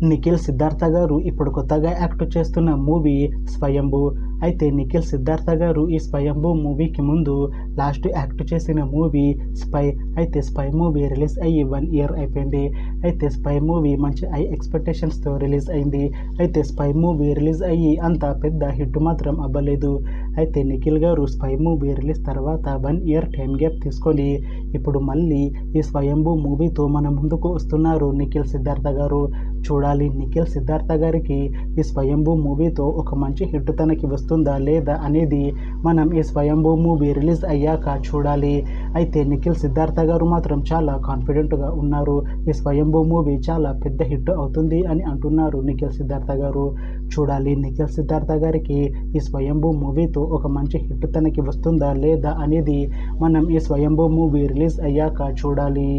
నిఖిల్ సిద్ధార్థ గారు ఇప్పుడు కొత్తగా యాక్ట్ చేస్తున్న మూవీ స్వయంభూ. అయితే నిఖిల్ సిద్ధార్థ గారు ఈ స్వయంభూ మూవీకి ముందు లాస్ట్ యాక్ట్ చేసిన మూవీ స్పై. అయితే స్పై మూవీ రిలీజ్ అయ్యి 1 year అయిపోయింది. అయితే స్పై మూవీ మంచి హై ఎక్స్పెక్టేషన్స్తో రిలీజ్ అయింది. అయితే స్పై మూవీ రిలీజ్ అయ్యి అంత పెద్ద హిట్ మాత్రం అవ్వలేదు. అయితే నిఖిల్ గారు స్పై మూవీ రిలీజ్ తర్వాత 1 year టైం గ్యాప్ తీసుకొని ఇప్పుడు మళ్ళీ ఈ స్వయంభూ మూవీతో మన ముందుకు వస్తున్నారు నిఖిల్ సిద్ధార్థ గారు. చూడాలి నిఖిల్ సిద్ధార్థ గారికి ఈ స్వయంభూ మూవీతో ఒక మంచి హిట్ తనకి వస్తుందా లేదా అనేది మనం ఈ స్వయంభూ మూవీ రిలీజ్ అయ్యాక చూడాలి. అయితే నిఖిల్ సిద్ధార్థ గారు మాత్రం చాలా కాన్ఫిడెంట్గా ఉన్నారు. ఈ స్వయంభూ మూవీ చాలా పెద్ద హిట్ అవుతుంది అని అంటున్నారు నిఖిల్ సిద్ధార్థ గారు. చూడాలి నిఖిల్ సిద్ధార్థ గారికి ఈ స్వయంభూ మూవీతో ఒక మంచి హిట్ తనకి వస్తుందా లేదా అనేది మనం ఈ స్వయంభూ మూవీ రిలీజ్ అయ్యాక చూడాలి.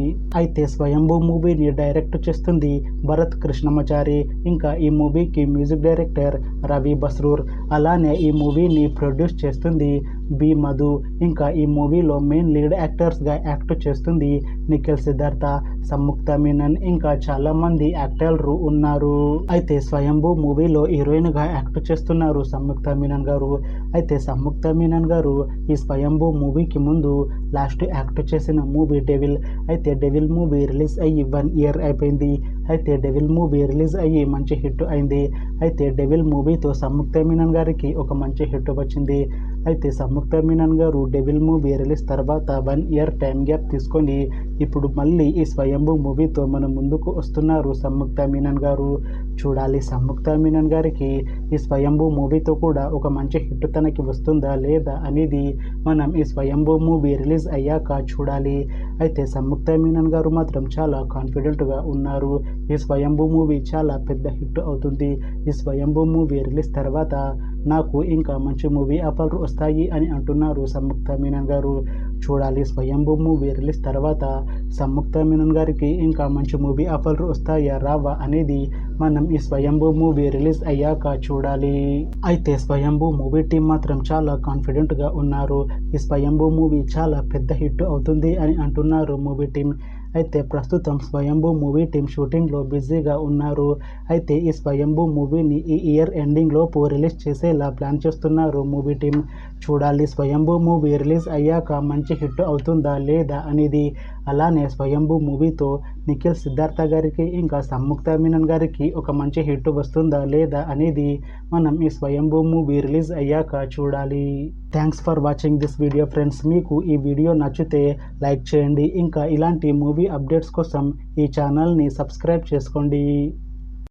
అయితే స్వయంభూ మూవీని డైరెక్ట్ చేస్తుంది భరత్ కృష్ణమాచారి. ఇంకా ఈ మూవీకి మ్యూజిక్ డైరెక్టర్ రవి బస్రూర్. అలానే ఈ మూవీని ప్రొడ్యూస్ చేస్తుంది బి మధు. ఇంకా ఈ మూవీలో మెయిన్ లీడ్ యాక్టర్స్గా యాక్ట్ చేస్తుంది నిఖిల్ సిద్ధార్థ, సంయుక్త మీనన్, ఇంకా చాలా మంది యాక్టర్లు ఉన్నారు. అయితే స్వయంభూ మూవీలో హీరోయిన్గా యాక్ట్ చేస్తున్నారు సంయుక్త మీనన్ గారు. అయితే సంయుక్త మీనన్ గారు ఈ స్వయంభూ మూవీకి ముందు లాస్ట్ యాక్ట్ చేసిన మూవీ డెవిల్. అయితే డెవిల్ మూవీ రిలీజ్ అయ్యి 1 year అయిపోయింది. అయితే డెవిల్ మూవీ రిలీజ్ అయ్యి మంచి హిట్ అయింది. అయితే డెవిల్ మూవీతో సంయుక్త మీనన్ గారికి ఒక మంచి హిట్ వచ్చింది. అయితే సంయుక్త మీనన్ గారు డెవిల్ మూవీ రిలీజ్ తర్వాత 1 year టైం గ్యాప్ తీసుకొని ఇప్పుడు మళ్ళీ ఈ స్వయంభూ మూవీతో మన ముందుకు వస్తున్నారు సంయుక్త మీనన్ గారు. చూడాలి సంయుక్త మీనన్ గారికి ఈ స్వయంభూ మూవీతో కూడా ఒక మంచి హిట్ తనకి వస్తుందా లేదా అనేది మనం ఈ స్వయంభూ మూవీ రిలీజ్ అయ్యాక చూడాలి. అయితే సంయుక్త మీనన్ గారు మాత్రం చాలా కాన్ఫిడెంట్గా ఉన్నారు. ఈ స్వయంభూ మూవీ చాలా పెద్ద హిట్ అవుతుంది. ఈ స్వయంభూ మూవీ రిలీజ్ తర్వాత నాకు ఇంకా మంచి మూవీ ఆఫర్లు వస్తాయి అని అంటున్నారు సంయుక్త మీనన్ గారు. చూడాలి స్వయంభూ మూవీ రిలీజ్ తర్వాత సంయుక్త మీనన్ గారికి ఇంకా మంచి మూవీ ఆఫర్లు వస్తాయా రావా అనేది మనం ఈ స్వయంభూ మూవీ రిలీజ్ అయ్యాక చూడాలి. అయితే స్వయంభూ మూవీ టీం మాత్రం చాలా కాన్ఫిడెంట్గా ఉన్నారు. ఈ స్వయంభూ మూవీ చాలా పెద్ద హిట్ అవుతుంది అని అంటున్నారు మూవీ టీం. అయితే ప్రస్తుతం స్వయంభూ మూవీ టీం షూటింగ్లో బిజీగా ఉన్నారు. అయితే ఈ స్వయంభూ మూవీని ఈ ఇయర్ ఎండింగ్ లోపు రిలీజ్ చేసేలా ప్లాన్ చేస్తున్నారు మూవీ టీం. చూడాలి స్వయంభూ మూవీ రిలీజ్ అయ్యాక మంచి హిట్ అవుతుందా లేదా అనేది. అలానే స్వయంభూ మూవీతో నిఖిల్ సిద్ధార్థ గారికి ఇంకా సంయుక్త మీనన్ గారికి ఒక మంచి హిట్ వస్తుందా లేదా అనేది మనం ఈ స్వయంభూ మూవీ రిలీజ్ అయ్యాక చూడాలి. Thanks for watching this video friends. మీకు ఈ వీడియో నచ్చితే లైక్ చేయండి. ఇంకా ఇలాంటి మూవీ అప్డేట్స్ కోసం ఈ ఛానల్ని సబ్స్క్రైబ్ చేసుకోండి.